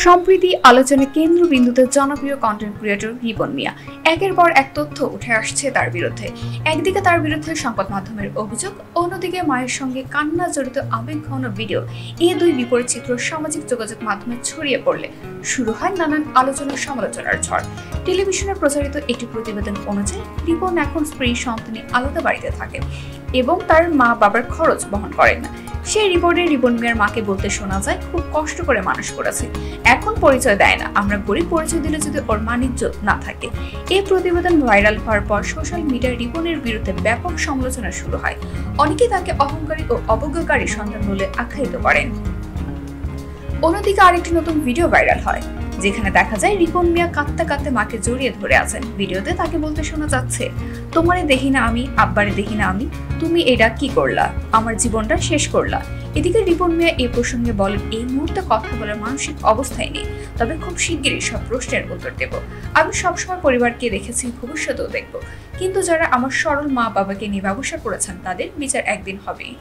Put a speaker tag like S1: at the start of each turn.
S1: সম্প্রতি আলোচনার কেন্দ্রবিন্দুতে জনপ্রিয় কন্টেন্ট ক্রিয়েটর রিপন মিয়া। একের পর এক তথ্য উঠে আসছে তার বিরুদ্ধে। একদিকে তার বিরুদ্ধে সংবাদ মাধ্যমের অভিযোগ, অন্যদিকে মায়ের সঙ্গে কান্না জড়িত আবেগঘন ভিডিও। এই দুই বিপরীত চিত্র সামাজিক যোগাযোগ মাধ্যমে ছড়িয়ে পড়লে শুরু হয় নানান আলোচনা সমালোচনার ঝড়। টেলিভিশনে প্রচারিত একটি প্রতিবেদন অনুযায়ী রিপন এখন স্ত্রী সন্তানে আলাদা বাড়িতে থাকেন এবং তার মা বাবার খরচ বহন করেন না। সেই রিপোর্টে রিপন মিয়ার মাকে বলতে শোনা যায়, খুব কষ্ট করে মানুষ করেছে, এখন পরিচয় দেয় না, আমরা গরিব, পরিচয় দিলে যদি ওর মানিজ্য না থাকে। এই প্রতিবেদন ভাইরাল হওয়ার পর সোশ্যাল মিডিয়ায় রিপনের বিরুদ্ধে ব্যাপক সমালোচনা শুরু হয়। অনেকেই তাকে অহংকারী ও অবজ্ঞাকারী সন্তান বলে আখ্যায়িত করেন। অন্যদিকে আরেকটি নতুন ভিডিও ভাইরাল হয়, যেখানে দেখা যায় রিপন মিয়া কাঁদতে কাঁদতে মাকে জড়িয়ে ধরে আছেন। ভিডিওতে তাকে বলতে শোনা যাচ্ছে, তোমারে দেখি না আমি, আব্বারে দেখি না আমি, তুমি এটা কি করলা, আমার জীবনটা শেষ করলা। এদিকে রিপন মিয়া এই প্রসঙ্গে বলেন, এই মুহূর্তে কথা বলার মানসিক অবস্থায় নেই, তবে খুব শিগগিরই সব প্রশ্নের উত্তর দেব। আমি সবসময় পরিবারকে দেখেছি, ভবিষ্যতেও দেখব, কিন্তু যারা আমার সরল মা বাবাকে নিয়ে ব্যবসা করেছেন তাদের বিচার একদিন হবেই।